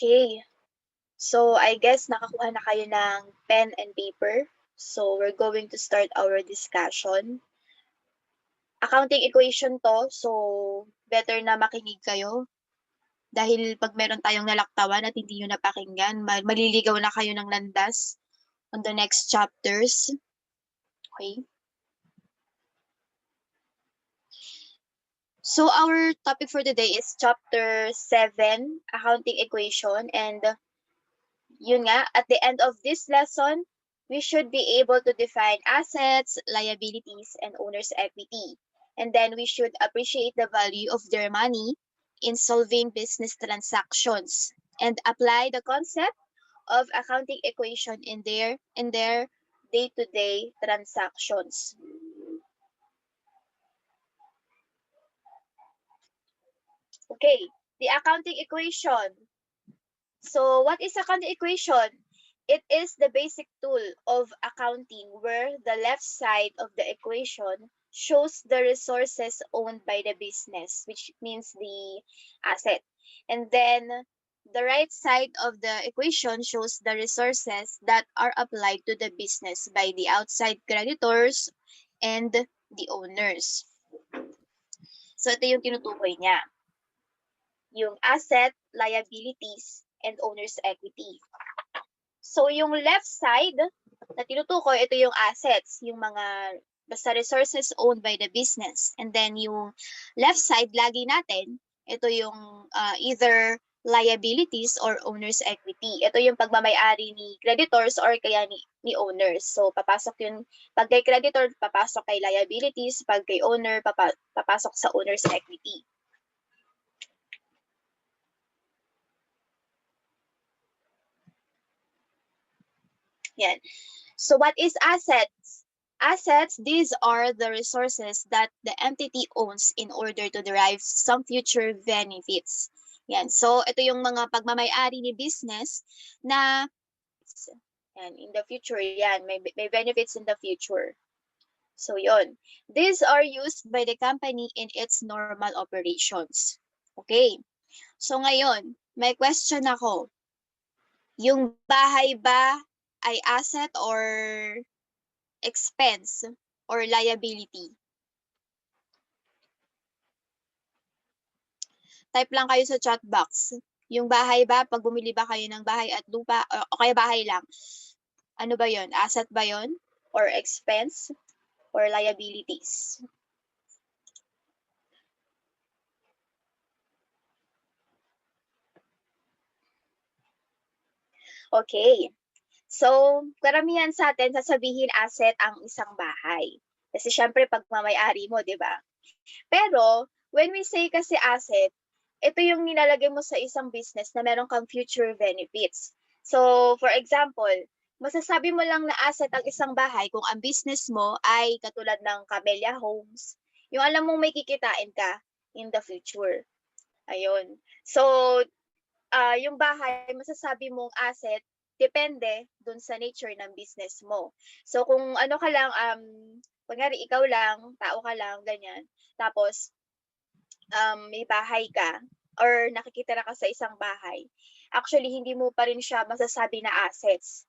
Okay. So, I guess nakakuha na kayo ng pen and paper. So, we're going to start our discussion. Accounting equation to, so better na makinig kayo. Dahil pag meron tayong nalaktawan at hindi nyo napakinggan, maliligaw na kayo ng landas on the next chapters. Okay? So, our topic for today is chapter 7, accounting equation. And yun nga, at the end of this lesson, we should be able to define assets, liabilities, and owner's equity. And then we should appreciate the value of their money in solving business transactions and apply the concept of accounting equation in their day-to-day transactions. Okay, the accounting equation. So what is accounting equation? It is the basic tool of accounting where the left side of the equation shows the resources owned by the business, which means the asset. And then the right side of the equation shows the resources that are applied to the business by the outside creditors and the owners. So ito yung tinutukoy niya. Yung asset, liabilities, and owner's equity. So, yung left side na tinutukoy, ito yung assets, yung mga basta resources owned by the business. And then, yung left side, lagi natin, ito yung either liabilities or owner's equity. Ito yung pagmamay-ari ni creditors or kaya ni owners. So, papasok yun, pag kay creditor, papasok kay liabilities, pag kay owner, papasok sa owner's equity. Yan. So what is assets? Assets, these are the resources that the entity owns in order to derive some future benefits. Yan. So ito yung mga pagmamay-ari ni business na yan, in the future, yan, may benefits in the future. So yon. These are used by the company in its normal operations. Okay. So ngayon, may question ako. Yung bahay ba ay asset or expense or liability? Type lang kayo sa chat box. Yung bahay ba, pag bumili ba kayo ng bahay at lupa, o kaya bahay lang, ano ba yon? Asset ba yon? Or expense? Or liabilities? Okay. So, karamihan sa atin, sasabihin asset ang isang bahay. Kasi syempre, pagmamay-ari mo, di ba? Pero, when we say kasi asset, ito yung nilalagay mo sa isang business na meron kang future benefits. So, for example, masasabi mo lang na asset ang isang bahay kung ang business mo ay katulad ng Camellia Homes. Yung alam mong may kikitain ka in the future. Ayun. So, yung bahay, masasabi mong asset, depende dun sa nature ng business mo. So, kung ano ka lang, kunyari ikaw lang, tao ka lang, ganyan. Tapos, may bahay ka or nakikitira ka sa isang bahay, actually, hindi mo pa rin siya masasabi na assets.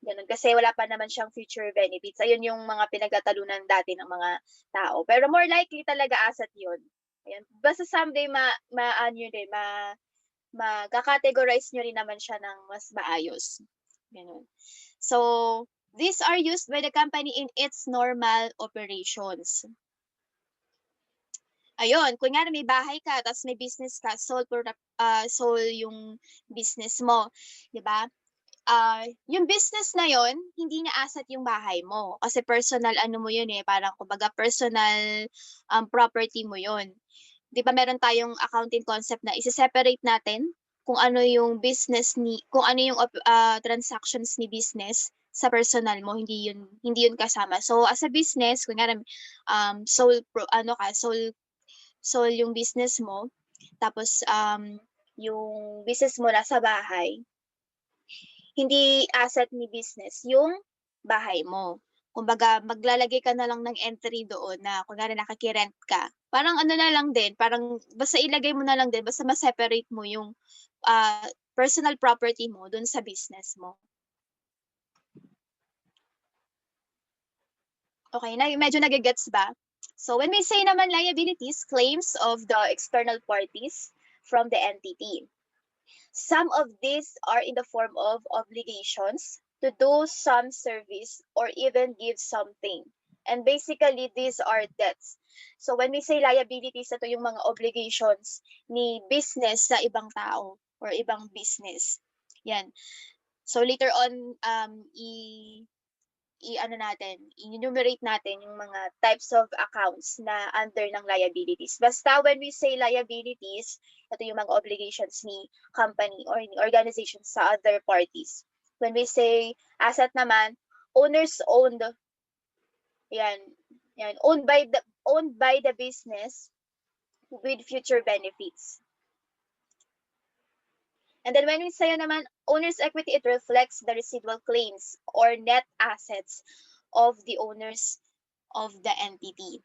Ganun. Kasi wala pa naman siyang future benefits. Ayun yung mga pinagtatalunan dati ng mga tao. Pero more likely talaga asset yun. Ayan. Basta someday magka-categorize nyo rin naman siya ng mas maayos. Ganun. So, these are used by the company in its normal operations. Ayun, kunyari may bahay ka, tapos may business ka, sole yung business mo, di ba? Yung business na yon hindi na asset yung bahay mo. Kasi personal ano mo yun eh, parang kumbaga personal property mo yun. Di ba meron tayong accounting concept na isi-separate natin kung ano yung kung ano yung transactions ni business sa personal mo, hindi yun kasama. So as a business, kunyari sole yung business mo, tapos yung business mo nasa bahay, hindi asset ni business yung bahay mo. Kumbaga, maglalagay ka na lang ng entry doon na kunwari nakikirent ka. Parang ano na lang din, parang basta ilagay mo na lang din, basta ma-separate mo yung personal property mo doon sa business mo. Okay, na medyo nagigets ba? So when we say naman liabilities, claims of the external parties from the entity. Some of these are in the form of obligations to do some service or even give something. And basically, these are debts. So when we say liabilities, ito yung mga obligations ni business sa ibang tao or ibang business. Yan. So later on, i-enumerate natin yung mga types of accounts na under ng liabilities. Basta when we say liabilities, ito yung mga obligations ni company or ni organization sa other parties. When we say asset naman, owners owned, yan, owned by the business with future benefits. And then when we say naman owner's equity, it reflects the residual claims or net assets of the owners of the entity.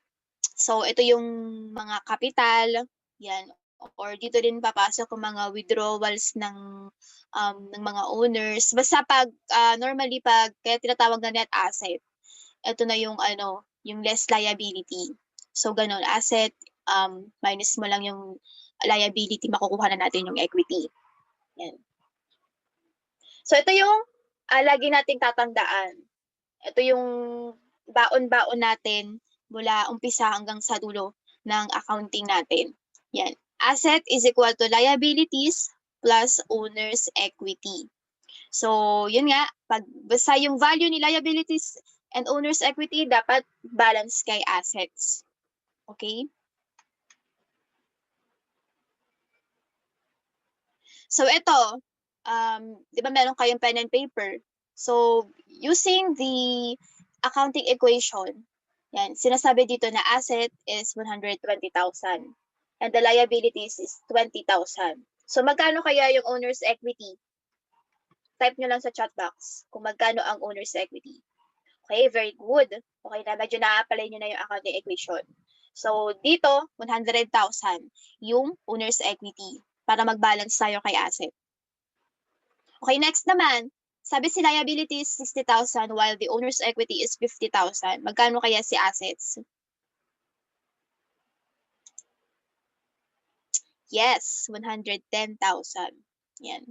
So ito yung mga capital, yan, or dito din papasok yung mga withdrawals ng mga owners. Basta pag normally pag kaya tinatawag na net asset, ito na yung yung less liability. So ganun, asset minus mo lang yung liability, makukuha na natin yung equity. Yan. So ito yung lagi nating tatandaan. Ito yung baon-baon natin mula umpisa hanggang sa dulo ng accounting natin. Yan. Asset is equal to liabilities plus owner's equity. So, yun nga, pag basta yung value ni liabilities and owner's equity, dapat balance kay assets. Okay? So, ito, di ba meron kayong pen and paper? So, using the accounting equation, yan, sinasabi dito na asset is 120,000 and the liabilities is 20,000. So, magkano kaya yung owner's equity? Type nyo lang sa chat box kung magkano ang owner's equity. Okay, very good. Okay na, medyo na-apply nyo na yung accounting equation. So, dito, 100,000 yung owner's equity para mag-balance tayo kay asset. Okay, next naman, sabi si liabilities 60,000 while the owner's equity is 50,000. Magkano kaya si assets? Yes, 110,000. Yan.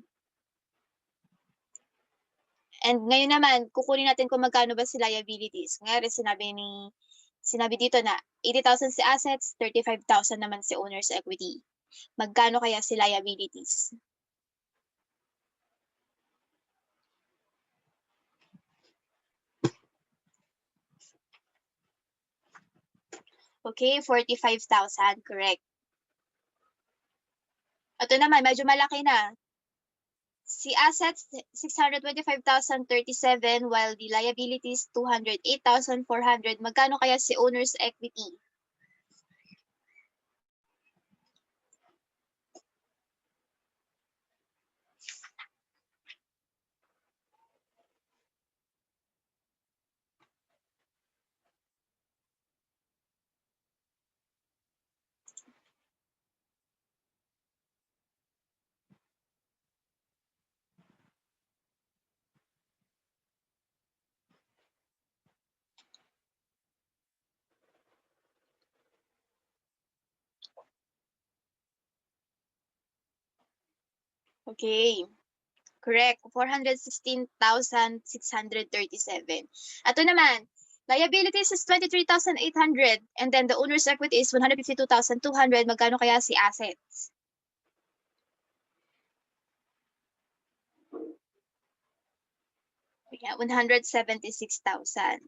And ngayon naman, kukunin natin kung magkano ba si liabilities. Ngayon, sinabi dito na 80,000 si assets, 35,000 naman si owner's equity. Magkano kaya si liabilities? Okay, 45,000, correct. Ito naman, medyo malaki na. Si assets, 625,037 while the liabilities, 208,400. Magkano kaya si owner's equity? Okay. Correct. 416,637. Ito naman, liabilities is 23,800 and then the owner's equity is 152,200. Magkano kaya si assets? Yeah, 176,000.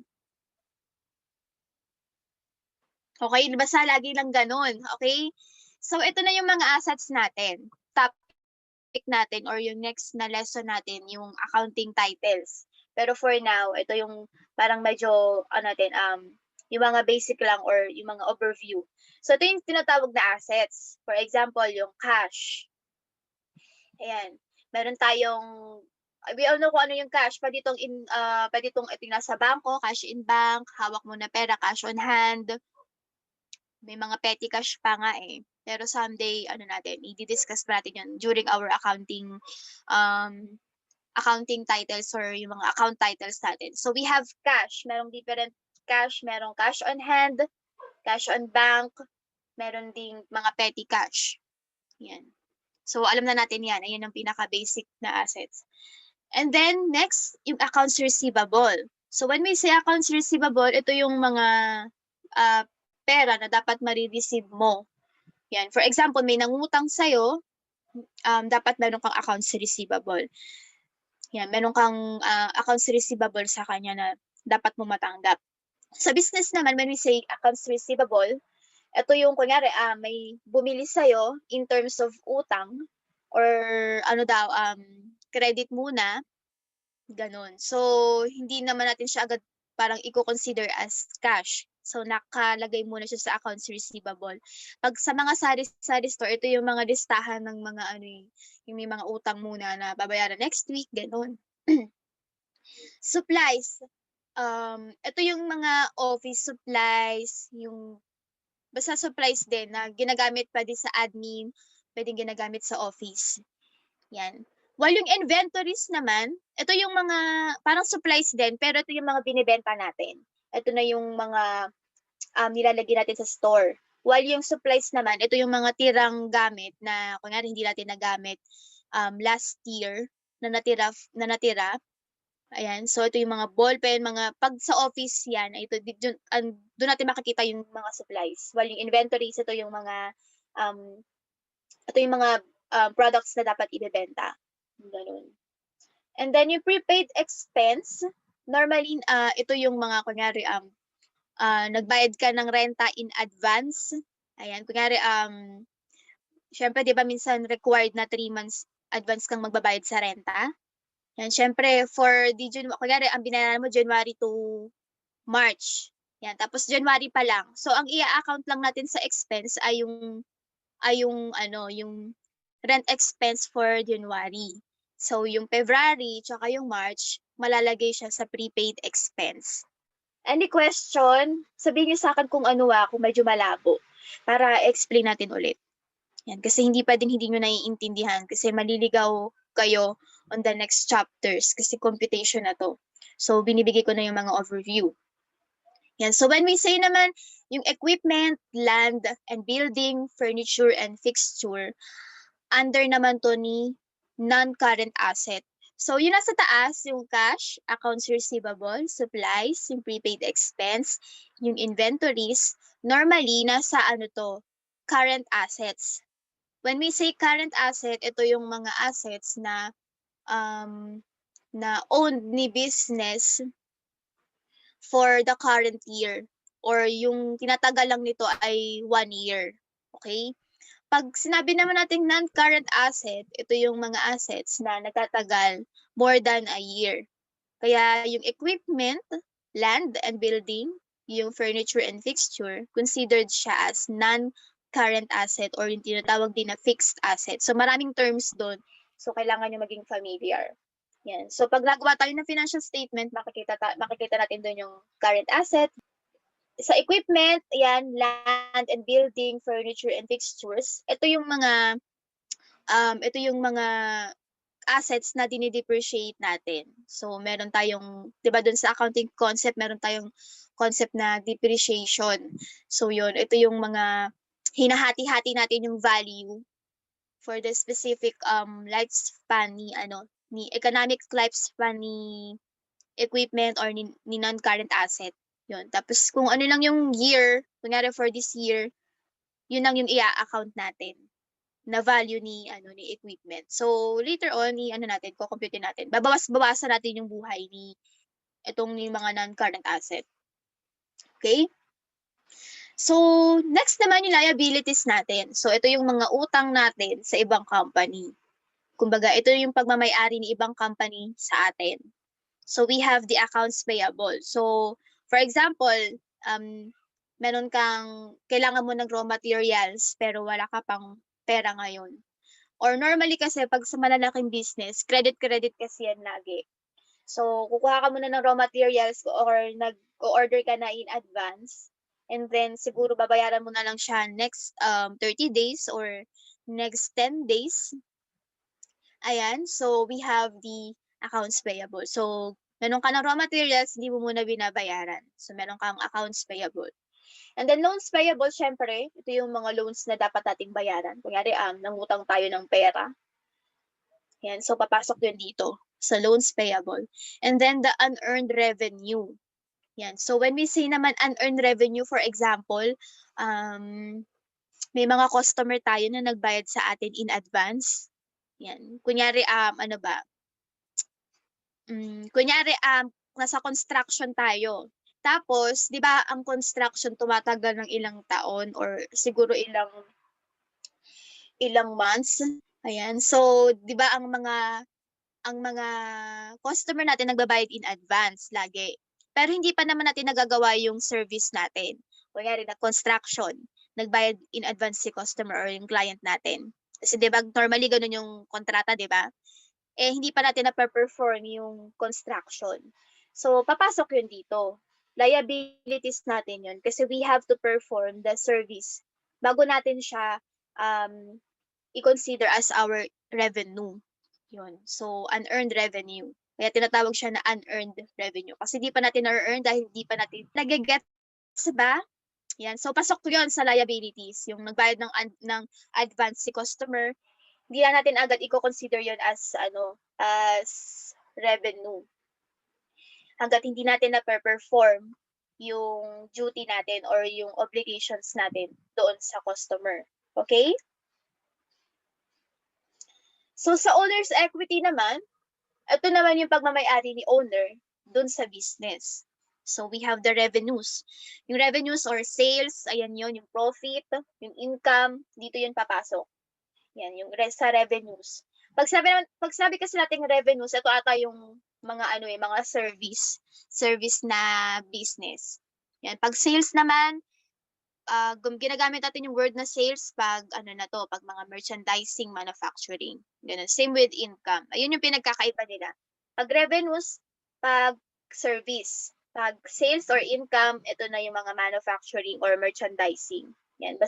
Okay, basta lagi lang ganun. Okay? So, ito na yung mga assets natin. Topic natin or yung next na lesson natin, yung accounting titles. Pero for now, ito yung parang medyo, yung mga basic lang or yung mga overview. So, ito yung tinatawag na assets. For example, yung cash. Ayan. Meron tayong we all know kung ano yung cash. Pwede itong nasa bangko, cash in bank, hawak mo na pera, cash on hand. May mga petty cash pa nga eh. Pero someday, i-discuss pa natin yun during our accounting titles or yung mga account titles natin. So we have cash. Merong different cash. Merong cash on hand, cash on bank, meron ding mga petty cash. Yan. So alam na natin yan. Ayan ang pinaka-basic na assets. And then next, yung accounts receivable. So when we say accounts receivable, ito yung mga pera na dapat marireceive mo. Yan. For example, may nangutang sa'yo, dapat meron kang accounts receivable. Yan, meron kang accounts receivable sa kanya na dapat mo matanggap. Sa business naman, when we say accounts receivable, ito yung kunyari, may bumili sa'yo in terms of utang or credit muna, ganun. So, hindi naman natin siya agad parang i-consider as cash. So, nakalagay muna siya sa accounts receivable. Pag sa mga sari-sari store, ito yung mga listahan ng mga yung may mga utang muna na babayaran next week, ganun. Supplies. Ito yung mga office supplies, yung basta supplies din na ginagamit pwede sa admin, pwedeng ginagamit sa office. Yan. While yung inventories naman, ito yung mga parang supplies din, pero ito yung mga binibenta natin. Ito na yung mga nilalagay natin sa store. While yung supplies naman, ito yung mga tirang gamit na kunyari hindi natin nagamit last year na natira. Ayan, so ito yung mga ballpen, pag sa office yan, doon natin makikita yung mga supplies. While yung inventories, ito yung mga products na dapat ibebenta. Ganun. And then yung prepaid expense, normally ito yung mga kunyari nagbayad ka ng renta in advance. Ayan, kunyari syempre 'di ba minsan required na 3 months advance kang magbabayad sa renta. Yan, syempre kunyari ang binayaran mo January to March. Yan, tapos January pa lang. So ang i-account lang natin sa expense ay yung rent expense for January. So yung February tsaka yung March, malalagay siya sa prepaid expense. Any question? Sabihin niyo sa akin kung medyo malabo para explain natin ulit. Yan, kasi hindi pwedeng hindi nyo naiintindihan kasi maliligaw kayo on the next chapters kasi computation na to. So, binibigay ko na yung mga overview. Yan, so when we say naman yung equipment, land, and building, furniture, and fixture, under naman to ni non-current asset. So, yun nasa taas, yung cash, accounts receivable, supplies, yung prepaid expense, yung inventories, normally nasa current assets. When we say current asset, ito yung mga assets na owned ni business for the current year or yung tinatagal lang nito ay 1 year. Okay? Pag sinabi naman natin non-current asset, ito yung mga assets na nagtatagal more than a year. Kaya yung equipment, land and building, yung furniture and fixture, considered siya as non-current asset or yung tinatawag din na fixed asset. So maraming terms doon. So kailangan nyo maging familiar. Yan. So pag nagawa tayo ng financial statement, makikita natin doon yung current asset. Sa equipment, yan, land and building, furniture and fixtures, ito yung mga assets na dinidepreciate natin. So meron tayong, 'di ba doon sa accounting concept, meron tayong concept na depreciation. So yun, ito yung mga hinahati-hati natin yung value for the specific lifespan ni economic lifespan ni equipment or ni non-current asset. Yun. Tapos kung ano lang yung year, kunyari for this year, yun lang yung i-account natin na value ni equipment. So later on ko-compute natin. Babawasan natin yung buhay ni mga non-current asset. Okay? So next naman yung liabilities natin. So ito yung mga utang natin sa ibang company. Kumbaga ito yung pagmamay-ari ni ibang company sa atin. So we have the accounts payable. So for example, kailangan mo ng raw materials pero wala ka pang pera ngayon. Or normally kasi pag sa malalaking business, credit kasi yan lagi. So, kukuha ka muna ng raw materials or nag-order ka na in advance. And then, siguro babayaran mo na lang siya next 30 days or next 10 days. Ayan, so we have the accounts payable. So, meron ka ng raw materials, hindi mo muna binabayaran. So, meron kang accounts payable. And then loans payable, syempre, ito yung mga loans na dapat nating bayaran. Kunyari, nangutang tayo ng pera. Yan, so papasok yun dito sa loans payable. And then the unearned revenue. Yan, so when we say naman unearned revenue, for example, may mga customer tayo na nagbayad sa atin in advance. Yan, kunyari, ano ba? Kunyari, nasa construction tayo. Tapos, di ba, ang construction tumatagal ng ilang taon or siguro ilang months. Ayan. So, 'di ba ang mga customer natin nagbabayad in advance lagi. Pero hindi pa naman natin nagagawa yung service natin. Kunyari na construction, nagbayad in advance si customer or yung client natin. Kasi 'di ba normally ganun yung kontrata, 'di ba? Eh hindi pa natin na-perform yung construction. So papasok yun dito. Liabilities natin yun kasi we have to perform the service bago natin siya um, i-consider as our revenue. Yun. So, unearned revenue. Kaya tinatawag siya na unearned revenue. Kasi di pa natin na-earn dahil di pa natin nagigets ba? Yan. So, pasok yun sa liabilities. Yung nagbayad ng advance si customer, hindi na natin agad i-consider yun as revenue. Hanggat hindi natin na-perform yung duty natin or yung obligations natin doon sa customer. Okay? So sa owner's equity naman, ito naman yung pagmamay-ari ni owner dun sa business. So we have the revenues. Yung revenues or sales, ayan yun, yung profit, yung income, dito yun papasok. Yan, yung sa revenues. Pag sabi kasi natin revenues, ito ata yung mga service na business. Yan, pag sales naman, ginagamit natin yung word na sales pag pag mga merchandising, manufacturing. Ganun. Same with income. Ayun yung pinagkakaiba nila. Pag revenues, pag service. Pag sales or income, ito na yung mga manufacturing or merchandising. Yan.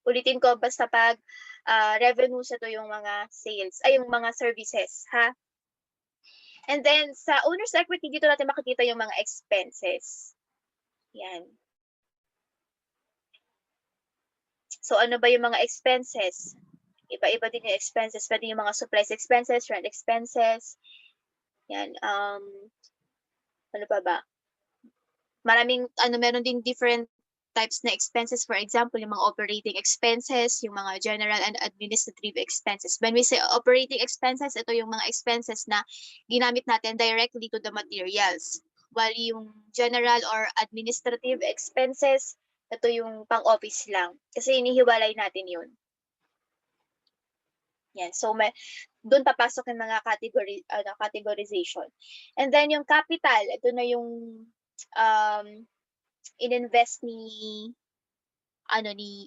Ulitin ko, basta pag revenues, ito yung mga sales, ay yung mga services, ha? And then, sa owner's equity, dito natin makikita yung mga expenses. Yan. So, ano ba yung mga expenses? Iba-iba din yung expenses. Pwede yung mga supplies expenses, rent expenses. Yan. Ano pa ba? Meron ding different types na expenses. For example, yung mga operating expenses, yung mga general and administrative expenses. When we say operating expenses, ito yung mga expenses na ginamit natin directly to the materials. While yung general or administrative expenses, ito yung pang-office lang. Kasi inihiwalay natin yun. Yan. So, doon papasok yung mga categorization. And then yung capital, ito na yung ininvest ni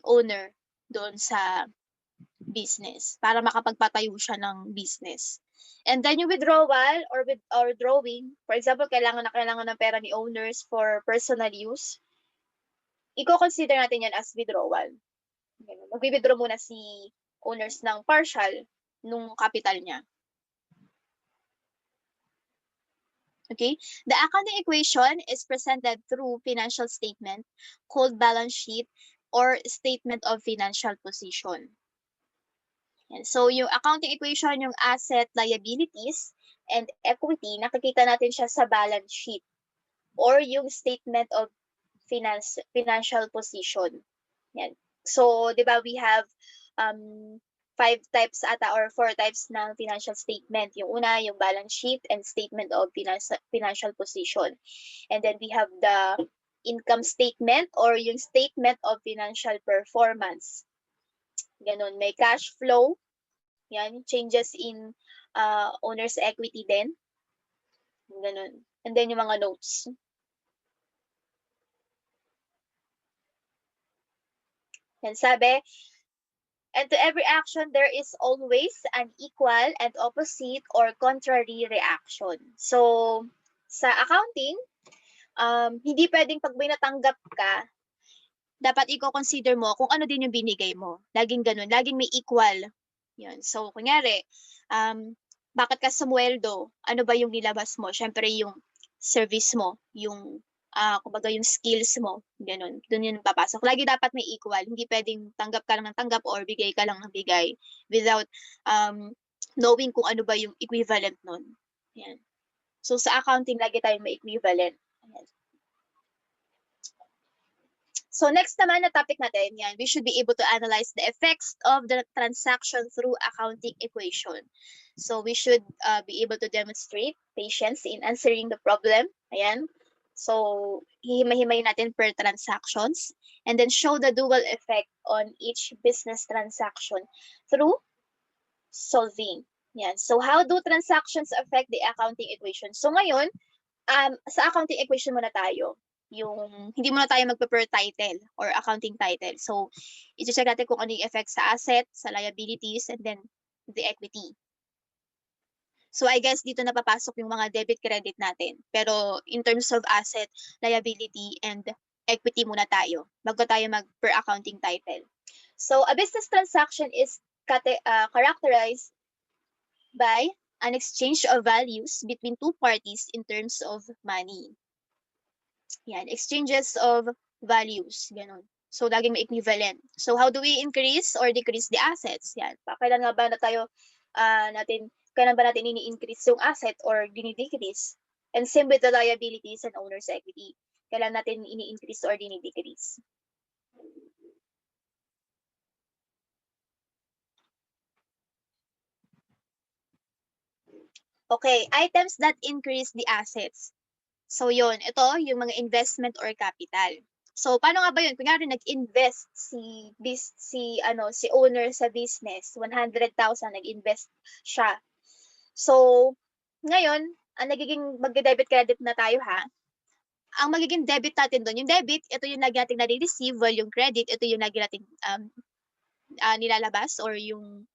owner doon sa business para makapagpatayo siya ng business. And then yung withdrawal or drawing, for example, kailangan ng pera ni owners for personal use, i-consider natin yan as withdrawal. Mag-withdraw muna si owners ng partial nung capital niya. Okay? The accounting equation is presented through financial statement called balance sheet or statement of financial position. And so yung accounting equation, yung asset, liabilities, and equity, nakikita natin siya sa balance sheet or yung statement of financial position. Yan. So, di ba, we have 5 types ata or 4 types ng financial statement. Yung una, yung balance sheet and statement of financial position. And then we have the income statement or yung statement of financial performance. Ganon, may cash flow. Yan, changes in owner's equity din. Ganon. And then yung mga notes. Yan, sabi, And to every action, there is always an equal and opposite or contrary reaction. So, sa accounting, hindi pwedeng pag may natanggap ka, dapat i-consider mo kung ano din yung binigay mo. Laging ganun, laging may equal. Yun. So, kunyari, bakit ka sumweldo? Ano ba yung nilabas mo? Siyempre, yung service mo, yung kumbaga yung skills mo, ganun. Doon yun papasok. Lagi dapat may equal. Hindi pwedeng tanggap ka lang ng tanggap or bigay ka lang ng bigay without knowing kung ano ba yung equivalent nun. Yan. So sa accounting, lagi tayong may equivalent. Ayan. So next naman na topic natin, yan, we should be able to analyze the effects of the transaction through accounting equation. So we should be able to demonstrate patience in answering the problem. Ayan. So, hihimay-himay natin per transactions and then show the dual effect on each business transaction through solving. Yan. So, how do transactions affect the accounting equation? So, ngayon, sa accounting equation muna tayo. Yung, hindi muna tayo magpe-per title or accounting title. So, i-check natin kung ano yung effect sa asset, sa liabilities, and then the equity. So I guess dito na papasok yung mga debit credit natin. Pero in terms of asset, liability, and equity muna tayo bago tayo mag per accounting title. So a business transaction is characterized by an exchange of values between two parties in terms of money. Yan, exchanges of values, ganun. So laging may equivalent. So how do we increase or decrease the assets? Yan, kailan nga ba na tayo kailan ba natin ini-increase yung asset or dini-decrease? And same with the liabilities and owner's equity. Kailan natin ini-increase or dini-decrease? Okay, items that increase the assets. So yun, ito yung mga investment or capital. So paano nga ba yun? Kunyari nag-invest si owner sa business, 100,000 nag-invest siya. So, ngayon, ang nagiging magde-debit credit na tayo ha. Ang magiging debit natin doon, yung debit, ito yung lagi nating nare-receive, while yung credit, ito yung lagi nating nilalabas or yung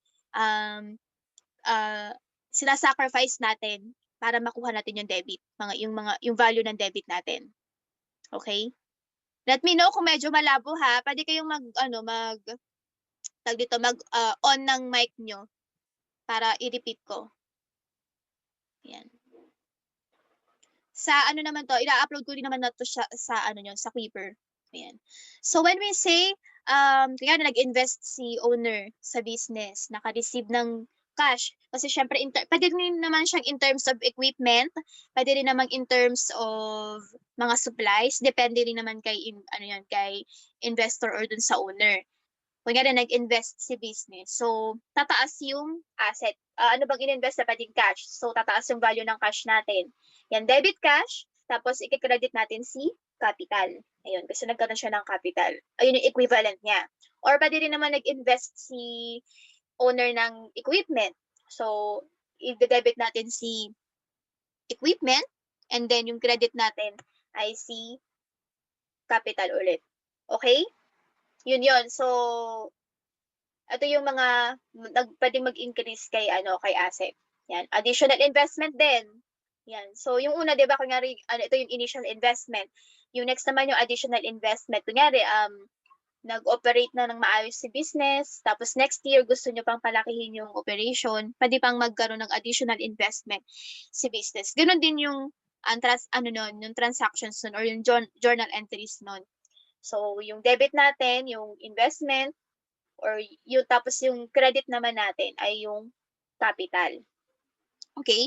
sinasacrifice natin para makuha natin yung debit, yung value ng debit natin. Okay? Let me know kung medyo malabo ha. Pwede kayong on ng mic nyo para i-repeat ko. Yan. Sa ano naman to, ina-upload ko rin naman na to sa sa Quiver. Ayan. So when we say, kaya nag-invest si owner sa business, naka-receive ng cash. Kasi syempre, pwede rin naman siyang in terms of equipment, pwede rin naman in terms of mga supplies, depende rin naman kay, kay investor or dun sa owner. Kunyari, nag-invest si business. So, tataas yung asset. Ano bang in-invest na pwedeng cash? So, tataas yung value ng cash natin. Yan, debit cash. Tapos, i-credit natin si capital. Ayun, kasi nagkaroon siya ng capital. Ayun yung equivalent niya. Or pwede rin naman nag-invest si owner ng equipment. So, i-debit natin si equipment. And then, yung credit natin ay si capital ulit. Okay? Yun. So, ito yung mga pwedeng mag-increase kay asset. Yan, additional investment din. Yan. So yung una, 'di ba, kunyari ito yung initial investment. Yung next naman yung additional investment. Kunyari nag-operate na ng maayos si business, tapos next year gusto nyo pang palakihin yung operation, pwede pang magkaroon ng additional investment si business. Ganon din yung yung transactions nun or yung journal entries nun. So, yung debit natin, yung investment, or yung tapos yung credit naman natin ay yung capital. Okay?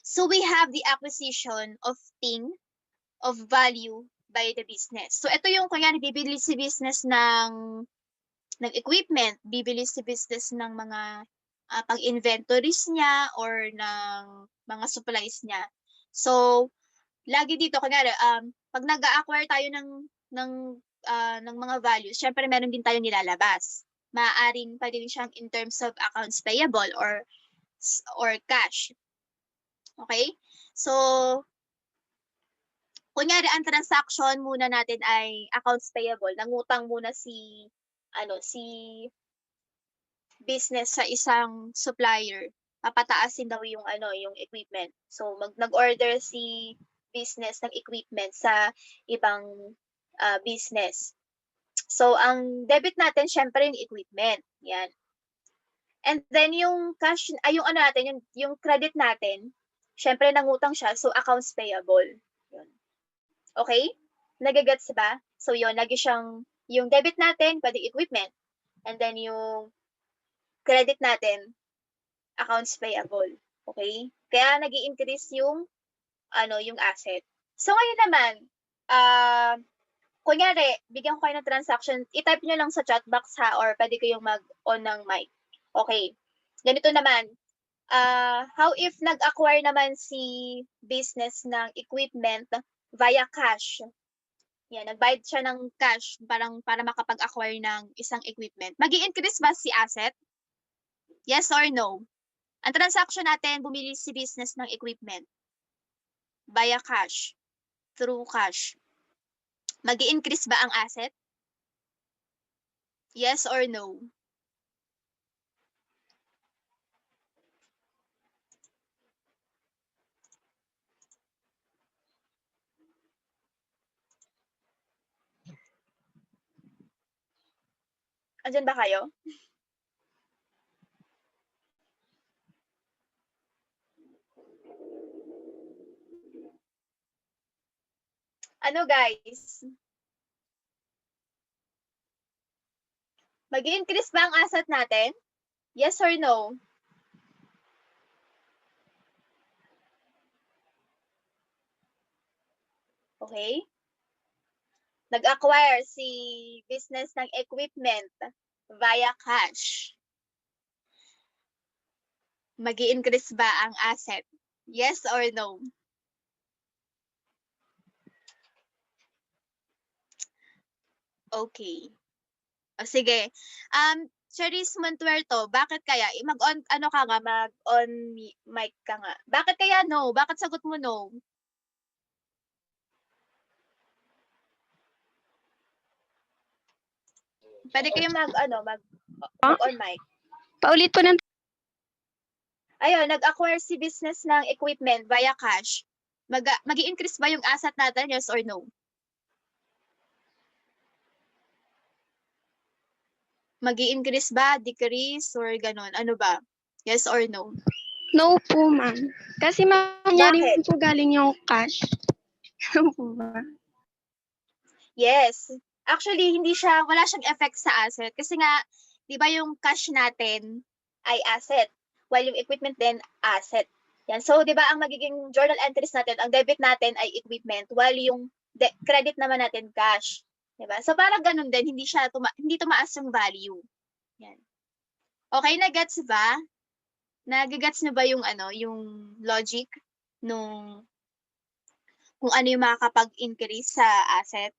So, we have the acquisition of value by the business. So, ito yung kunyari, bibili si business ng equipment, bibili si business ng mga pang-inventories niya or ng mga supplies niya. So, lagi dito, kunyari, pag nag-acquire tayo ng mga values, syempre meron din tayong nilalabas. Maaaring pwede rin siyang in terms of accounts payable or cash. Okay? So, kunyari, ang transaction muna natin ay accounts payable. Nangutang muna si business sa isang supplier, papataasin daw yung yung equipment. So nag-order si business ng equipment sa ibang business. So ang debit natin syempre yung equipment. Yan. And then yung cash yung yung credit natin, syempre nangutang siya, so accounts payable. Yun. Okay? Nagagets ba? So yun, lagi siyang yung debit natin, pwede equipment. And then yung credit natin, accounts payable. Okay? Kaya nag-i-increase yung yung asset. So ngayon naman, kunyari, bigyan ko kayo ng transaction, i-type nyo lang sa chat box ha, or pwede kayong mag-on ng mic. Okay. Ganito naman, how if nag-acquire naman si business ng equipment via cash? Yan, nagbayad siya ng cash para makapag-acquire ng isang equipment. Magi-increase ba si asset? Yes or no? Ang transaction natin, bumili si business ng equipment via cash, through cash. Magi-increase ba ang asset? Yes or no? Andyan ba kayo? Guys? Magi-increase ba ang asset natin? Yes or no? Okay? Nag-acquire si business ng equipment via cash. Magi-increase ba ang asset? Yes or no? Okay. O sige. Cherise Montuerto, bakit kaya? Mag-on, mag-on mic ka nga. Bakit kaya no? Bakit sagot mo no? Pwede kayo mag-on mic. Paulit po ng... Ayun, nag-acquire si business ng equipment via cash. Magi-increase ba yung asset natin? Yes or no? Magi-increase ba, decrease, or ganun? Ano ba? Yes or no? No po, ma'am. Kasi mangyari po galing yung cash. Ano po ba? Yes. Actually, wala siyang effect sa asset. Kasi nga, di ba yung cash natin ay asset, while yung equipment din asset. Yan. So, di ba ang magiging journal entries natin, ang debit natin ay equipment, while yung credit naman natin cash. Di ba? So, parang ganun din, hindi tumaas yung value. Yan. Okay, na-gets ba? Nag-gets na ba yung yung logic nung kung ano yung makakapag-increase sa asset?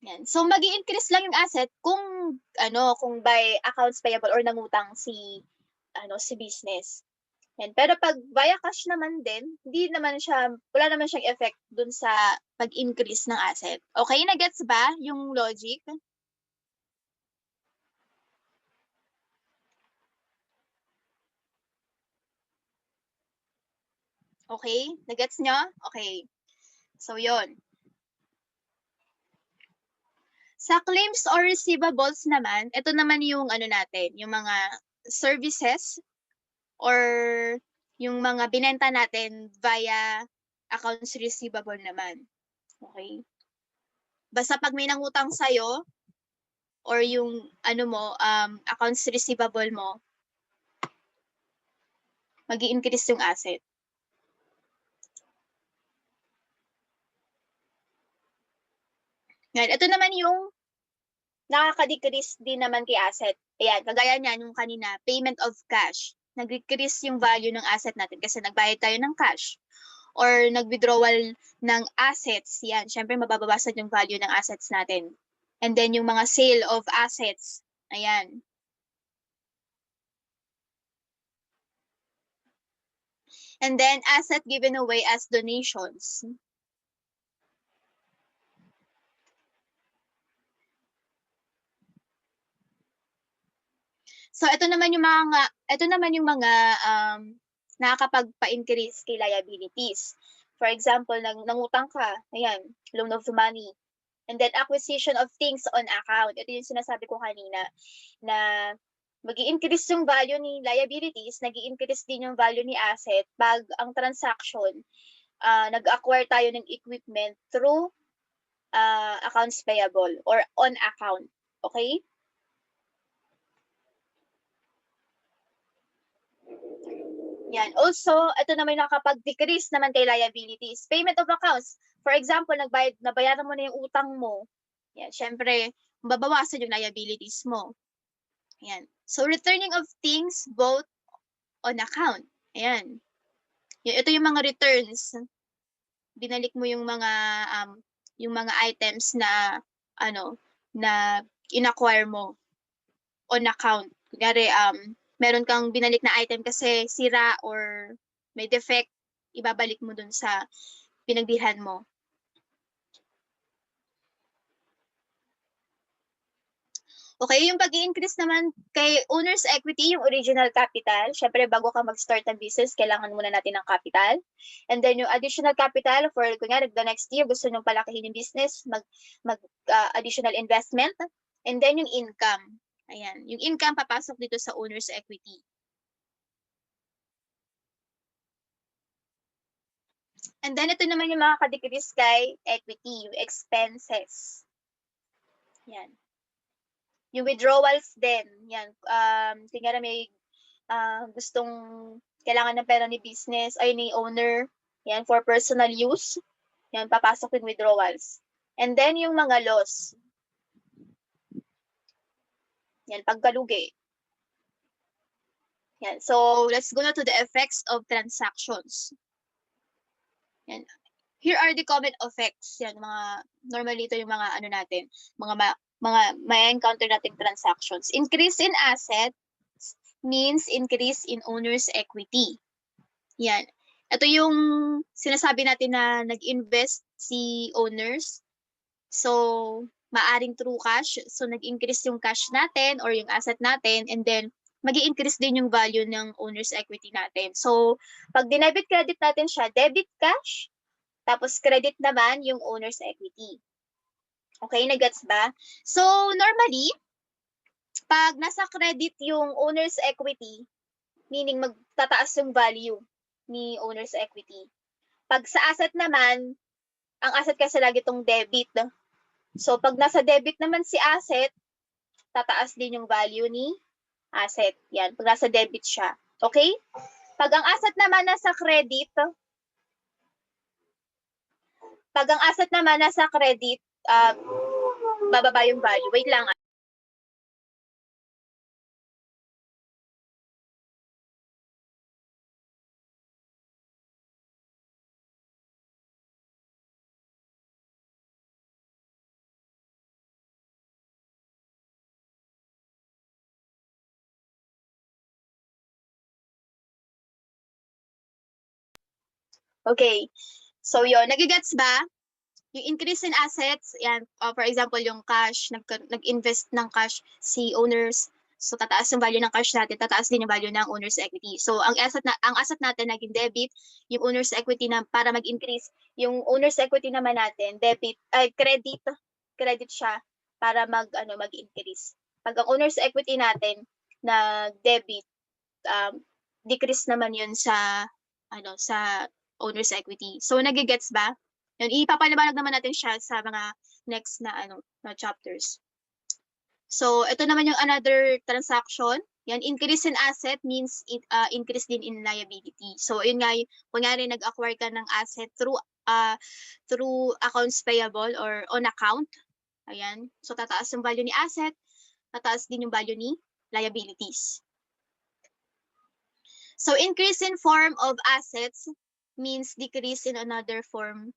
Yan. So magi-increase lang yung asset kung by accounts payable or nangutang si business. Yan. Pero pag via cash naman din, wala naman siyang effect dun sa pag-increase ng asset. Okay, na-gets ba yung logic? Okay? Na-gets nyo? Okay. So, yon. Sa claims or receivables naman, ito naman yung natin, yung mga services or yung mga binenta natin via accounts receivable naman. Okay? Basta pag may nangutang sa'yo or yung accounts receivable mo, magi-increase yung asset. Yan. Ito naman yung nakaka-decrease din naman kay asset. Ayan, kagaya niyan yung kanina, payment of cash. Nag-decrease yung value ng asset natin kasi nagbayad tayo ng cash. Or nag-withdrawal ng assets. Yan, syempre mababawasan yung value ng assets natin. And then yung mga sale of assets. Ayan. And then asset given away as donations. So ito naman yung mga nakakapagpa-increase kay liabilities. For example, nangutang ka, ayan, loan of money. And then acquisition of things on account. Ito yung sinasabi ko kanina na mag-i-increase yung value ni liabilities, nag-i-increase din yung value ni asset pag ang transaction nag-acquire tayo ng equipment through accounts payable or on account. Okay? Yan. Also, ito naman nakakapag-decrease naman kay liabilities. Payment of accounts. For example, nabayaran mo na yung utang mo. Yan, syempre, babawasan yung liabilities mo. Yan. So, returning of things both on account. Ayan. Ito yung mga returns. Binalik mo yung mga items na na inacquire mo on account. Kunyari, meron kang binalik na item kasi sira or may defect, ibabalik mo dun sa pinagbilhan mo. Okay, yung pag-i-increase naman kay owner's equity, yung original capital. Syempre, bago ka mag-start ng business, kailangan muna natin ng capital. And then yung additional capital for, kunyari, the next year, gusto nyong palakihin yung business, additional investment. And then yung income. Ayan, yung income papasok dito sa owner's equity. And then ito naman yung mga ka-decrease kay equity, yung expenses. Yan. Yung withdrawals din. Yan. Tingnan may kailangan ng pera ni business, ay ni owner. Yan, for personal use. Yan, papasok yung withdrawals. And then yung mga loss. Yan, pagkalugi. Yan. So, let's go na to the effects of transactions. Yan. Here are the common effects. Yan, normally ito yung mga natin, mga may encounter nating transactions. Increase in assets means increase in owner's equity. Yan. Ito yung sinasabi natin na nag-invest si owners. So, maaring through cash. So, nag-increase yung cash natin or yung asset natin, and then mag-i-increase din yung value ng owner's equity natin. So, pag dinebit credit natin siya, debit cash, tapos credit naman yung owner's equity. Okay, nagets ba? So, normally, pag nasa credit yung owner's equity, meaning magtataas yung value ni owner's equity. Pag sa asset naman, ang asset kasi lagi itong debit. So, pag nasa debit naman si asset, tataas din yung value ni asset. Yan, pag nasa debit siya. Okay? Pag ang asset naman nasa credit, bababa yung value. Wait lang. Okay. So, yun. Nagigets ba? Yung increase in assets, yan, for example, yung cash, nag-invest ng cash si owners. So, tataas yung value ng cash natin, tataas din yung value ng owner's equity. So, ang asset natin naging debit, yung owner's equity na para mag-increase, yung owner's equity naman natin, credit siya para mag-increase. Pag ang owner's equity natin na debit, decrease naman yun sa owner's equity. So, nagigets ba? Yun, ipapaliwanag naman natin siya sa mga next na chapters. So, ito naman yung another transaction. Yan, increase in asset means increase din in liability. So, yun nga, kunyari nag-acquire ka ng asset through accounts payable or on account. Ayan. So, tataas yung value ni asset, tataas din yung value ni liabilities. So, increase in form of assets means decrease in another form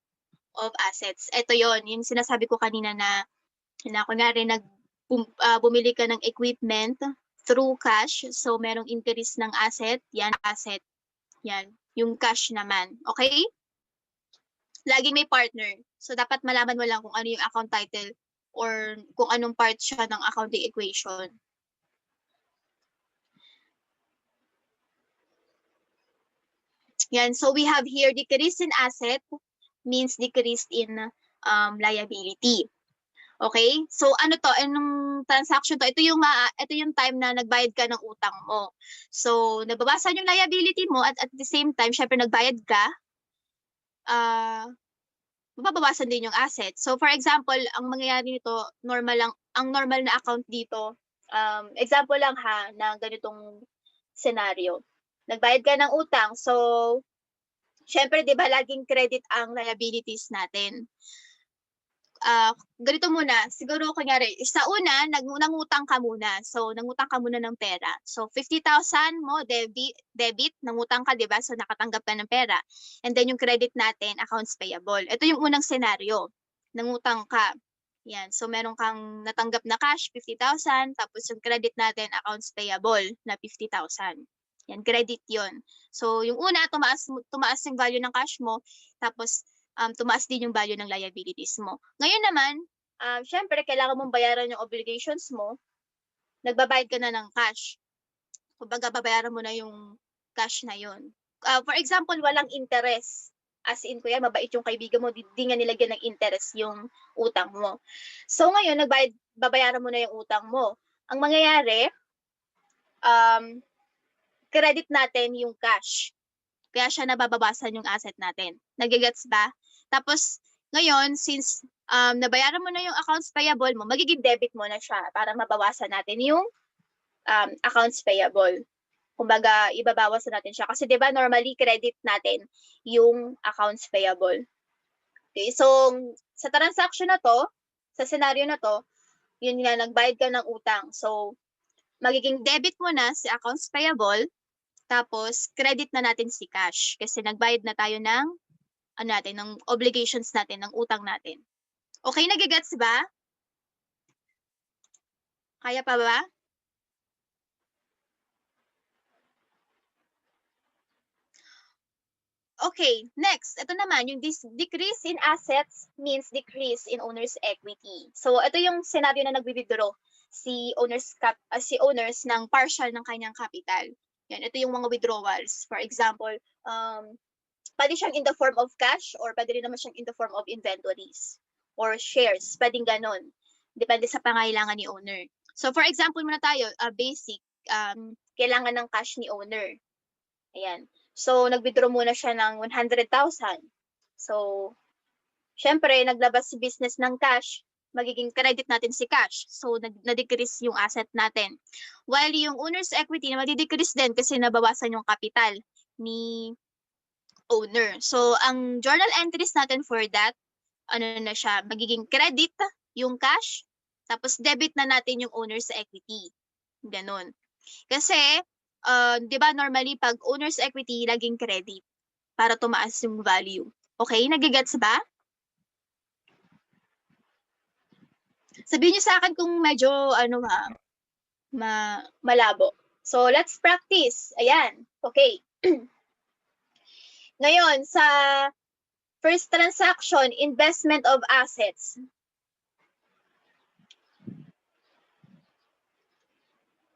of assets. Ito yon, yung sinasabi ko kanina na kunyari bumili ka ng equipment through cash, so merong increase ng asset, yan asset, yan, yung cash naman. Okay? Laging may partner. So dapat malaman mo lang kung ano yung account title or kung anong part siya ng accounting equation. Yan, so we have here decrease in asset means decrease in liability. Okay? So ano to, anong transaction to? Ito yung time na nagbayad ka ng utang mo. So nababasan yung liability mo at the same time, syempre nagbayad ka, mababawasan din yung asset. So for example, ang mangyayari nito, ang normal na account dito, example lang ha, na ganitong scenario. Nagbayad ka ng utang, so syempre 'di ba laging credit ang liabilities natin. Ganito muna, siguro kunyari, sa una, nangutang ka muna. So, nangutang ka muna ng pera. So, 50,000 mo, debit, nangutang ka, di ba? So, nakatanggap ka ng pera. And then, yung credit natin, accounts payable. Ito yung unang senaryo. Nangutang ka. Yan. So, meron kang natanggap na cash, 50,000. Tapos, yung credit natin, accounts payable na 50,000. Yan, credit yon. So, yung una, tumaas yung value ng cash mo. Tapos, tumaas din yung value ng liabilities mo. Ngayon naman, syempre, kailangan mong bayaran yung obligations mo, nagbabayad ka na ng cash. Kumbaga, babayaran mo na yung cash na yun. For example, walang interest. As in, kuya, mabait yung kaibigan mo, di nga nilagyan ng interest yung utang mo. So, ngayon, babayaran mo na yung utang mo. Ang mangyayari, credit natin yung cash. Kaya siya nababawasan yung asset natin. Nagigets ba? Tapos, ngayon, since nabayaran mo na yung accounts payable mo, magiging debit mo na siya para mabawasan natin yung accounts payable. Kumbaga, ibabawas na natin siya. Kasi 'di ba normally credit natin yung accounts payable. Okay, so sa transaction na to, sa scenario na to, yun nga, nagbayad ka ng utang. So, magiging debit mo na si accounts payable, tapos credit na natin si cash kasi nagbayad na tayo ng ng obligations natin, ng utang natin. Okay, nagigets ba? Kaya pa ba? Okay, next. Ito naman, yung decrease in assets means decrease in owner's equity. So, ito yung scenario na nagwi-withdraw si owners ng partial ng kanyang capital. Yan, ito yung mga withdrawals. For example, pwede siyang in the form of cash or pwede rin naman siyang in the form of inventories or shares. Pwedeng ganon. Depende sa pangailangan ni owner. So, for example muna tayo, basic, kailangan ng cash ni owner. Ayan. So, nag-withdraw muna siya ng 100,000. So, syempre, naglabas si business ng cash, magiging credit natin si cash. So, na-decrease yung asset natin. While yung owner's equity, na madi-decrease din kasi nabawasan yung capital ni owner. So, ang journal entries natin for that, na siya, magiging credit yung cash, tapos debit na natin yung owner's equity. Ganon. Kasi, 'di ba normally pag owner's equity laging credit para tumaas yung value. Okay, nagigets ba? Sabihin niyo sa akin kung medyo malabo. So, let's practice. Ayan. Okay. Ngayon, sa first transaction, investment of assets.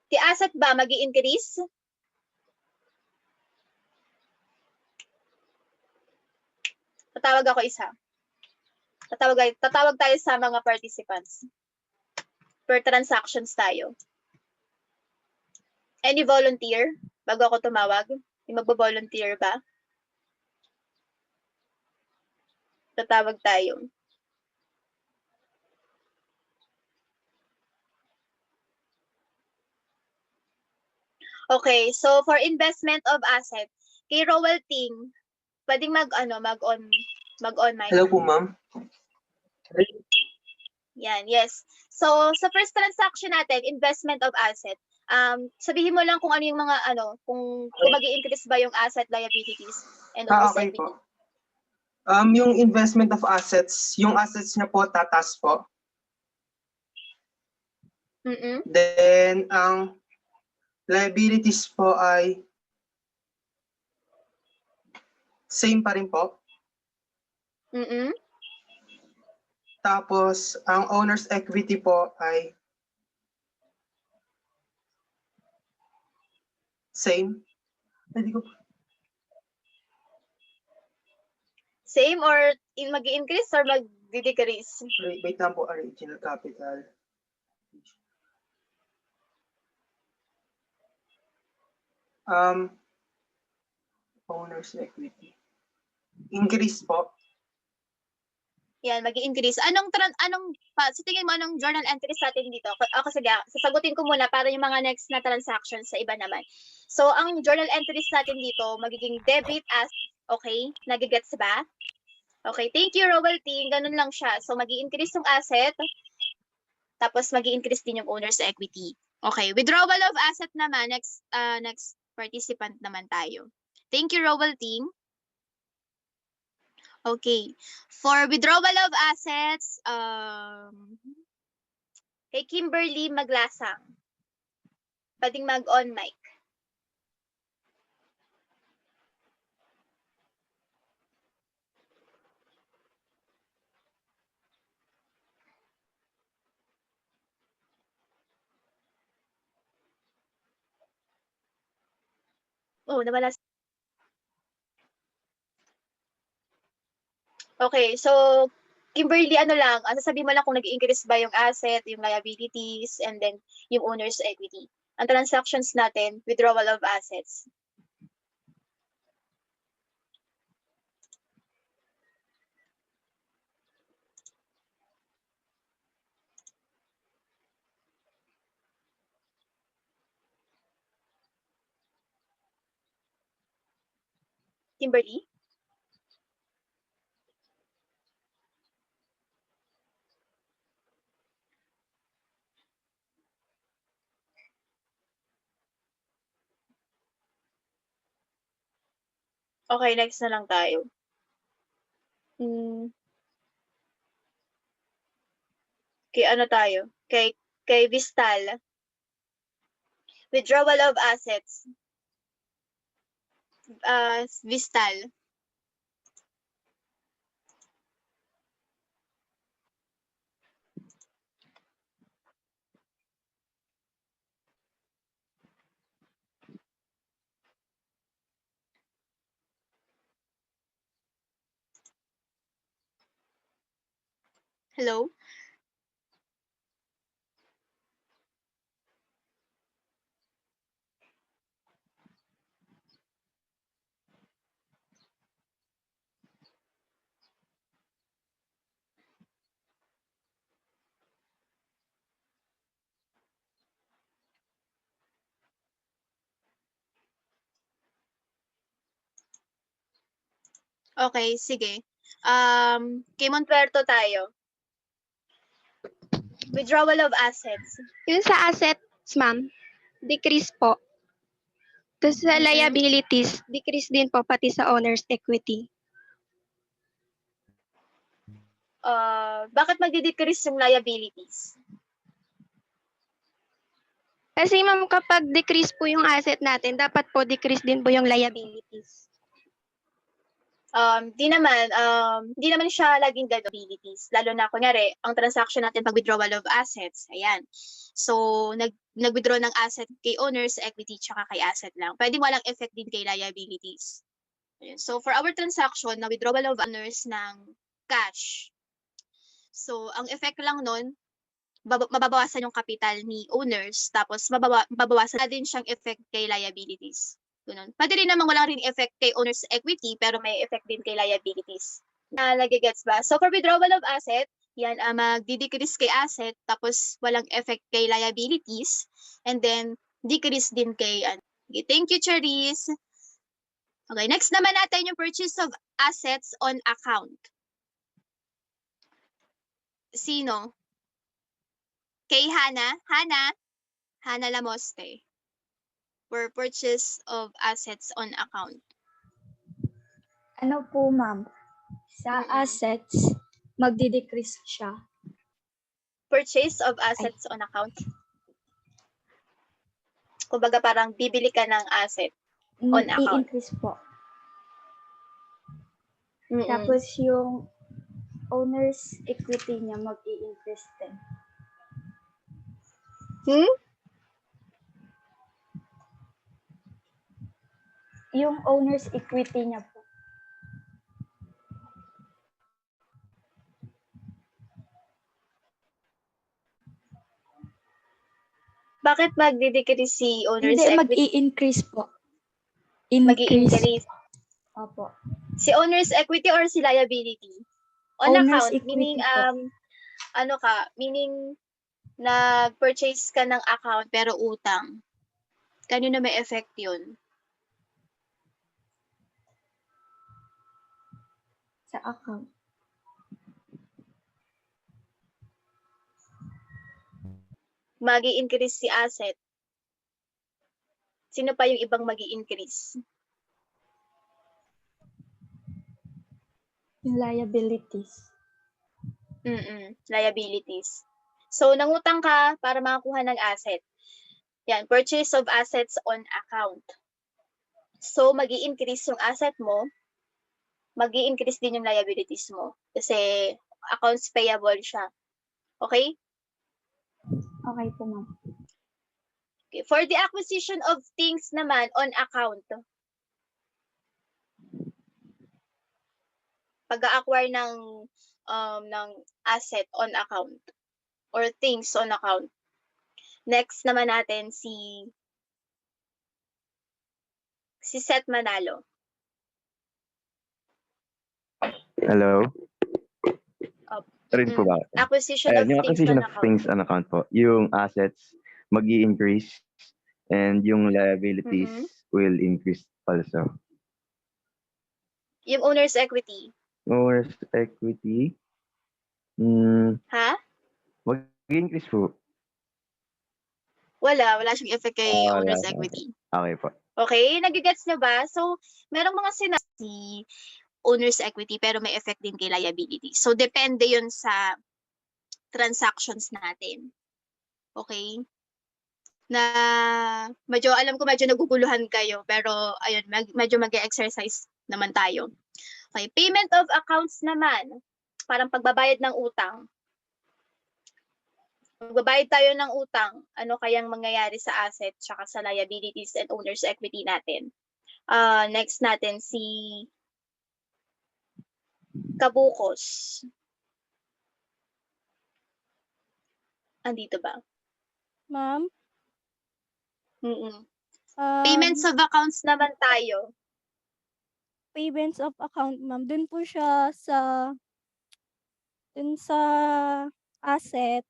The asset ba magi-increase? Tatawag ako isa. Tatawag tayo sa mga participants. Per transactions tayo. Any volunteer? Bago ako tumawag? May magbo-volunteer ba? Tatawag tayo. Okay, so for investment of asset, kay Rowell Ting, pwedeng mag-on mic. Hello po, ma'am. Yan, yes. So, sa first transaction natin, investment of asset, sabihin mo lang kung ano yung mga kung mag-i-increase ba yung asset liabilities and owner's Okay equity. po. Yung investment of assets, yung assets niya po tataas po. Then, ang liabilities po ay same pa rin po. Tapos, ang owner's equity po ay same. Hindi ko Same or mag-i-increase or mag-decrease? Wait lang po, original capital. Owner's equity. Increase po. Yan, mag-i-increase. Sa tingin mo, anong journal entries natin dito? Ako sige, sasagutin ko muna para yung mga next na transactions sa iba naman. So, ang journal entries natin dito, magiging debit as, okay? Nagigets ba? Okay, thank you, Robalting. Ganun lang siya. So, mag-i-increase yung asset, tapos mag-i-increase din yung owner's equity. Okay, withdrawal of asset naman, next participant naman tayo. Thank you, Robalting. Okay. For withdrawal of assets, kay Kimberly Maglasang. Pwedeng mag-on mic. Oh, nawala. Okay, so Kimberly, sasabihin mo lang kung nag-increase ba yung asset, yung liabilities, and then yung owner's equity. Ang transactions natin, withdrawal of assets. Kimberly? Okay, next na lang tayo. Kay ano tayo? Kay Vistal. Withdrawal of assets. Vistal. Hello? Okay, sige. Kay Montuerto tayo. Withdrawal of assets. Yung sa assets, ma'am, decrease po. Tapos sa liabilities, decrease din po pati sa owner's equity. Bakit magdi-decrease yung liabilities? Kasi ma'am, kapag decrease po yung asset natin, dapat po decrease din po yung liabilities. Di naman siya laging liabilities. Lalo na, kunyari, ang transaction natin pag withdrawal of assets, ayan. So, nag-withdraw ng asset kay owners, equity, tsaka kay asset lang. Pwede walang effect din kay liabilities. Ayan. So, for our transaction, na withdrawal of owners ng cash. So, ang effect lang nun, mababawasan yung capital ni owners, tapos mababawasan din siyang effect kay liabilities. Ganun. Pwede rin naman walang rin effect kay owner's equity, pero may effect din kay liabilities. Nagigets ba? So, for withdrawal of asset, yan, magdi-decrease kay asset, tapos walang effect kay liabilities, and then decrease din kay, okay, thank you, Charis. Okay, next naman natin yung purchase of assets on account. Sino? Kay Hana? Hana Lamoste. For purchase of assets on account. Ano po, ma'am? Sa assets, magdi-decrease siya. Purchase of assets on account. Kumbaga parang bibili ka ng asset on account. I-increase po. Tapos yung owner's equity niya mag-i-increase din. Yung owner's equity niya po. Bakit magdi-decrease si owner's Hindi, equity? mag-i-increase po. Increase. Mag-i-increase. Opo. Si owner's equity or si liability? On Owner's account, meaning, equity po. meaning, nag-purchase ka ng account pero utang. Kanino may effect yun? Sa account. Magi-increase si asset. Sino pa yung ibang magi-increase? Yung liabilities. Liabilities. So, nangutang ka para makakuha ng asset. Yan, purchase of assets on account. So, magi-increase yung asset mo, magi-increase din yung liabilities mo. Kasi, accounts payable siya. Okay? Okay po, ma'am. Okay. For the acquisition of things naman on account, pag-acquire ng asset on account or things on account. Next naman natin si Seth Manalo. Hello? Up. Rin po ba? Acquisition Ayan, of yung things acquisition on of account. things on account po. Yung assets mag-i-increase and yung liabilities will increase also. Yung owner's equity. Owner's equity, Ha? mag-i-increase po. Wala siyang effect kay owner's Wala. equity. Okay po. Okay, nagigets nyo ba? So, merong mga si owner's equity pero may effect din kay liability. So, depende yun sa transactions natin. Okay? Na alam ko medyo naguguluhan kayo pero ayun, medyo mag-exercise naman tayo. Okay, payment of accounts naman. Parang pagbabayad ng utang. Magbabayad tayo ng utang, ano kayang mangyayari sa asset tsaka sa liabilities and owner's equity natin. Next natin si Kabukos. Andito ba? Ma'am, Payments of accounts naman tayo. payments of account, ma'am. Dun po siya dun sa asset.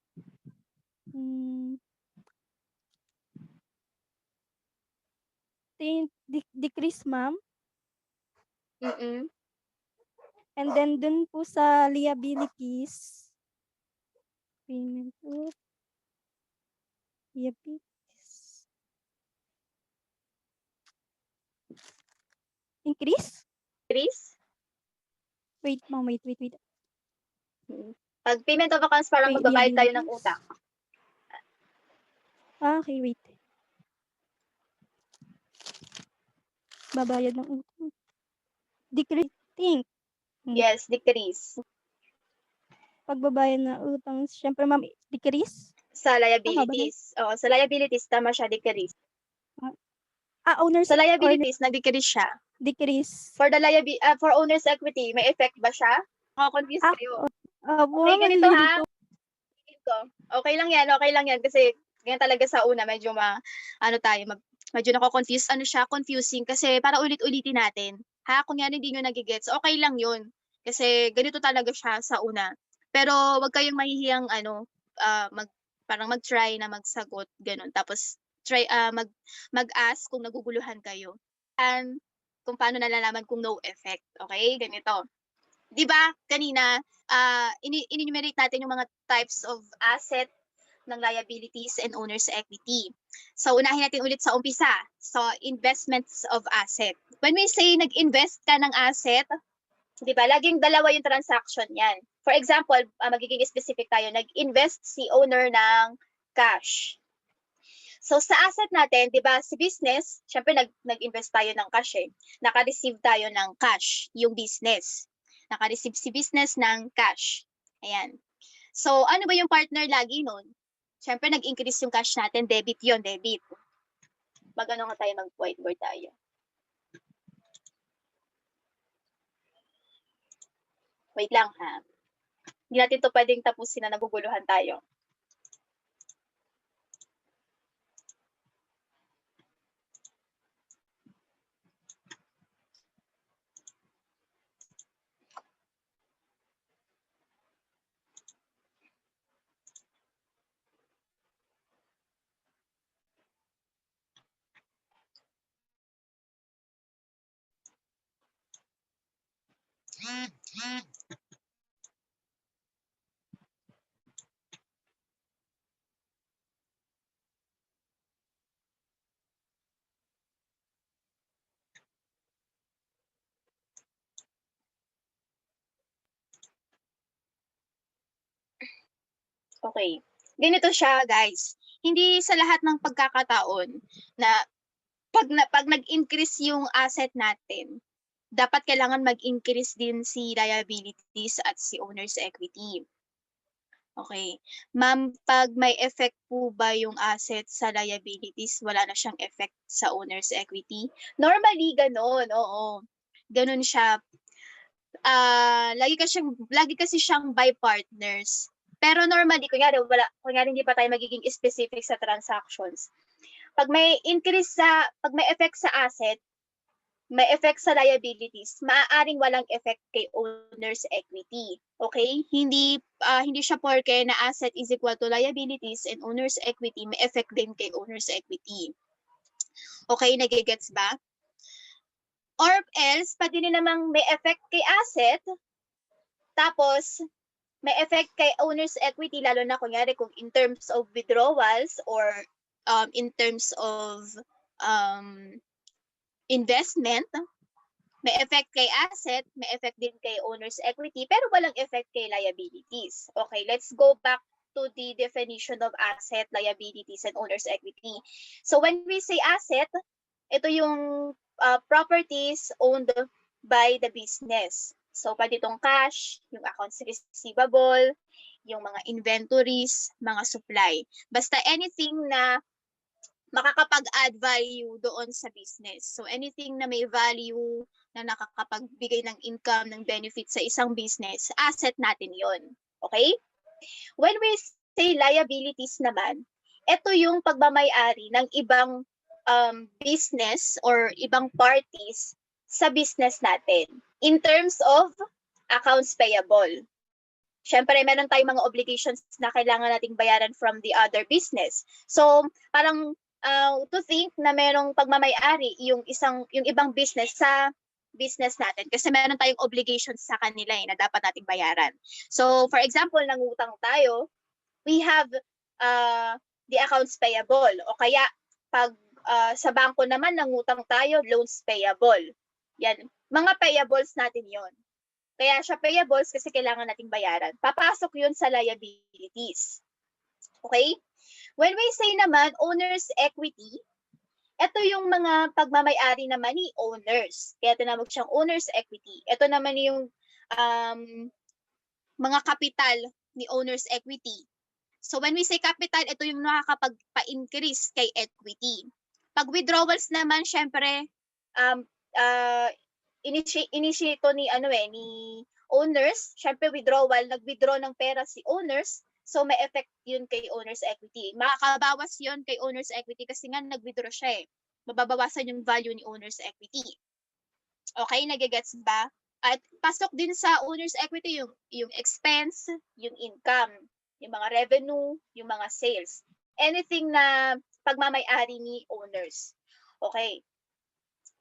Decrease, ma'am. And then dun po sa liabilities, payment of liabilities. Increase? Chris? Wait, ma'am. Wait. Pag payment of accounts, parang magbabayad tayo ng Liabilities. utang. Okay, wait. Babayad ng utang. Decrease. Think. Yes, decrease. Pagbabayad ng utang, syempre, ma'am, decrease? Sa liabilities. Oo, sa liabilities, tama siya, decrease. Owner's Sa liabilities, nag-decrease siya. decrease. For owner's equity, may effect ba siya? Confuse kayo. Okay, Ma'am, ganito ha. nalilito. Okay lang yan. Kasi ganyan talaga sa una, medyo medyo nako-confuse. Ano siya, confusing. Kasi para ulit-ulitin natin. Ha, kung yan hindi nyo nagigets, okay lang yun. Kasi ganito talaga siya sa una. Pero wag kayong mahihiyang parang mag-try na magsagot, ganun. Tapos try mag-ask kung naguguluhan kayo. And kung paano nalalaman kung no effect. Okay? Ganito. 'Di ba? Kanina ini-enumerate natin yung mga types of asset ng liabilities and owner's equity. So unahin natin ulit sa umpisa. So investments of asset. When we say nag-invest ka ng asset, 'di ba? Laging dalawa yung transaction 'yan. For example, magiging specific tayo, nag-invest si owner ng cash. So sa asset natin, 'di ba, si business, syempre nag-invest tayo ng cash eh. Naka-receive tayo ng cash, yung business. Naka-receive si business ng cash. Ayan. So ano ba yung partner lagi nun? Syempre nag-increase yung cash natin, debit yon, debit. Mag-ano nga tayo, mag-whiteboard tayo. Wait lang ha. Hindi natin to pwedeng tapusin na naguguluhan tayo. Okay. Ganito siya, guys. Hindi sa lahat ng pagkakataon na pag nag-increase yung asset natin, dapat kailangan mag-increase din si liabilities at si owner's equity. Okay. Ma'am, pag may effect po ba yung asset sa liabilities, wala na siyang effect sa owner's equity? Normally, ganun. Oo. Ganun siya. Lagi kasi siyang by partners. Pero normally, kunyari hindi pa tayo magiging specific sa transactions. Pag may effect sa asset, may effect sa liabilities, maaaring walang effect kay owner's equity. Okay? Hindi siya porke na asset is equal to liabilities and owner's equity, may effect din kay owner's equity. Okay, nagigets ba? Or else, pwede din namang may effect kay asset, tapos may effect kay owner's equity, lalo na kunyari kung in terms of withdrawals or in terms of investment, may effect kay asset, may effect din kay owner's equity, pero walang effect kay liabilities. Okay, let's go back to the definition of asset, liabilities, and owner's equity. So when we say asset, ito yung properties owned by the business. So, pwede itong cash, yung accounts receivable, yung mga inventories, mga supply. Basta anything na makakapag-add value doon sa business. So, anything na may value na nakakapagbigay ng income, ng benefit sa isang business, asset natin yon. Okay? When we say liabilities naman, ito yung pagmamayari ng ibang business or ibang parties sa business natin in terms of accounts payable. Syempre, meron tayong mga obligations na kailangan nating bayaran from the other business. So, parang to think na merong pagmamayari yung ibang business sa business natin kasi meron tayong obligations sa kanila na dapat nating bayaran. So, for example, nangutang tayo, we have the accounts payable o kaya pag sa bangko naman nangutang tayo, loans payable. Yan, mga payables natin yon. Kaya siya payables kasi kailangan nating bayaran. Papasok yun sa liabilities. Okay? When we say naman owner's equity, ito yung mga pagmamayari naman ni owners. Kaya tinawag siyang owner's equity. Ito naman yung mga kapital ni owner's equity. So when we say capital, ito yung nakakapagpa-increase kay equity. Pag withdrawals naman, syempre, initiate ni owners, syempre nag-withdraw ng pera si owners, so may effect yun kay owner's equity. Makakabawas yun kay owner's equity kasi nga nag-withdraw siya mababawasan yung value ni owner's equity. Okay, nagigets ba? At pasok din sa owner's equity yung expense, yung income, yung mga revenue, yung mga sales. Anything na pagmamayari ni owners. Okay.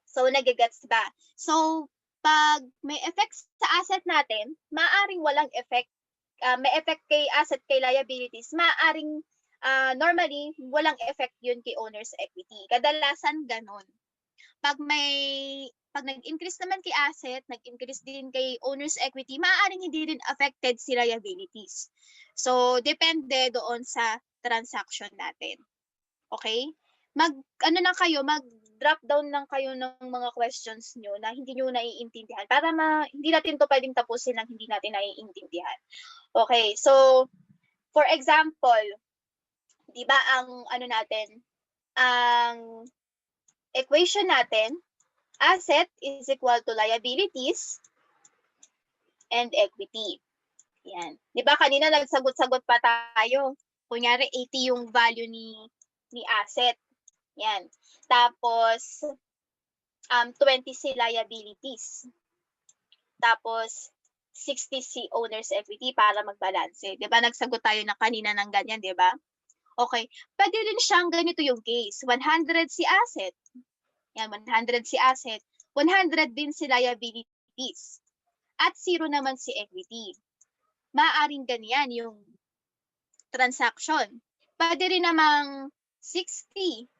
So, nagigets ba? So, pag may effect sa asset natin, maaaring walang effect. May effect kay asset, kay liabilities, maaaring normally walang effect yun kay owner's equity. Kadalasan ganon. Pag nag-increase naman kay asset, nag-increase din kay owner's equity, maaaring hindi rin affected si liabilities. So, depende doon sa transaction natin. Okay? Mag-drop down lang kayo ng mga questions nyo na hindi nyo naiintindihan para hindi natin to pwedeng tapusin ng hindi natin naiintindihan. Okay, so, for example, di ba ang equation natin, asset is equal to liabilities and equity. Yan. Di ba kanina nagsagot-sagot pa tayo? Kunyari 80 yung value ni asset. Yan. Tapos 20 si liabilities. Tapos 60 si owner's equity para magbalanse. 'Di ba nagsagot tayo na kanina ng ganyan, 'di ba? Okay. Pwede rin siyang ganito yung case. 100 si asset. Yan, 100 si asset. 100 din si liabilities. At 0 naman si equity. Maaaring ganyan yung transaction. Pwede rin namang 60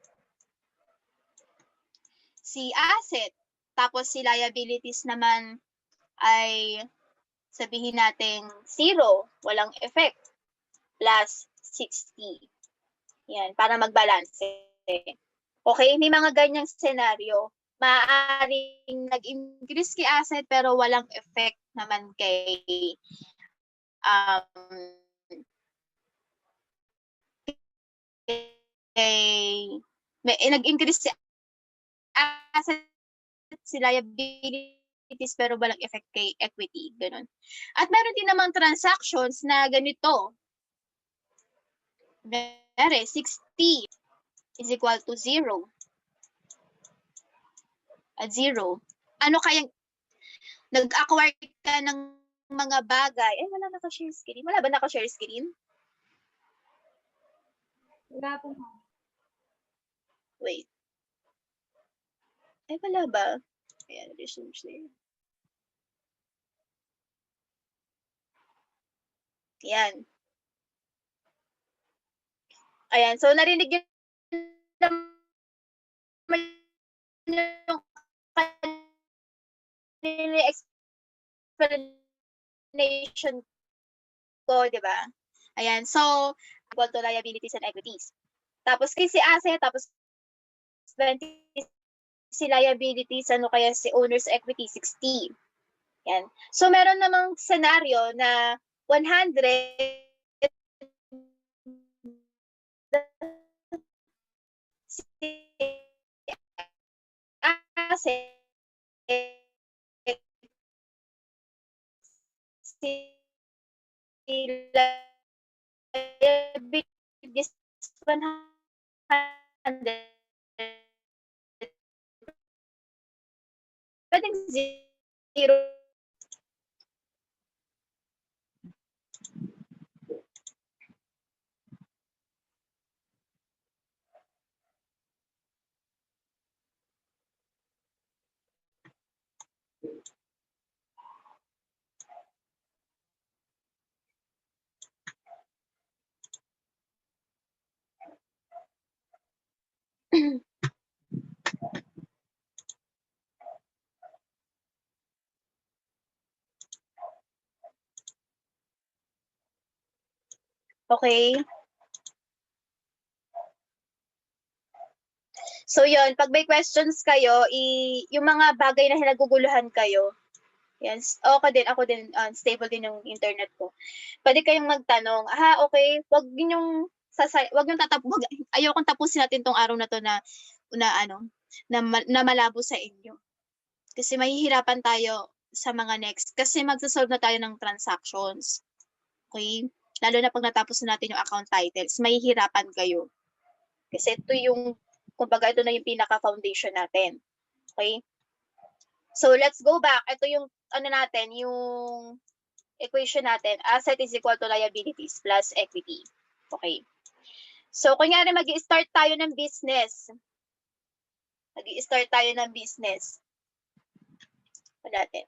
si asset. Tapos si liabilities naman ay sabihin natin 0, walang effect. plus 60. Yan, para magbalance. Okay, may mga ganyang senaryo. Maaaring nag-increase kay asset pero walang effect naman kay nag-increase si asset si liabilities pero walang effect kay equity, ganun. At meron din namang transactions na ganito. Very 60 is equal to 0. At 0. Ano kayang nag-acquire ka ng mga bagay? Eh, wala naka-share screen. Wala ba naka-share screen? Wala po, ma'am. Wait. Eh, wala ba? Ayan, resume share. Ayan. Ayan, so narinig yun naman yung kanina explanation ko, di ba? Ayan, so, equal to liabilities and equities. Tapos kasi asset, tapos 20 si liabilities, ano kaya si owner's equity, 60. Yan. So, meron namang senaryo na 100 asset liabilities 100 pwedeng 0. Okay. So, yun. Pag may questions kayo, yung mga bagay na naguguluhan kayo, yan. Ako din, stable din yung internet ko. Pwede kayong magtanong, okay, wag yung ayokong tapusin natin tong araw na to na malabo sa inyo. Kasi mahihirapan tayo sa mga next. Kasi magsasolve na tayo ng transactions. Okay? Lalo na pag natapos na natin yung account titles, mahihirapan kayo. Kasi kumbaga ito na yung pinaka-foundation natin. Okay? So, let's go back. Ito yung, yung equation natin. Asset is equal to liabilities plus equity. Okay. So, kunyari mag-i-start tayo ng business. Mag-i-start tayo ng business. Natin.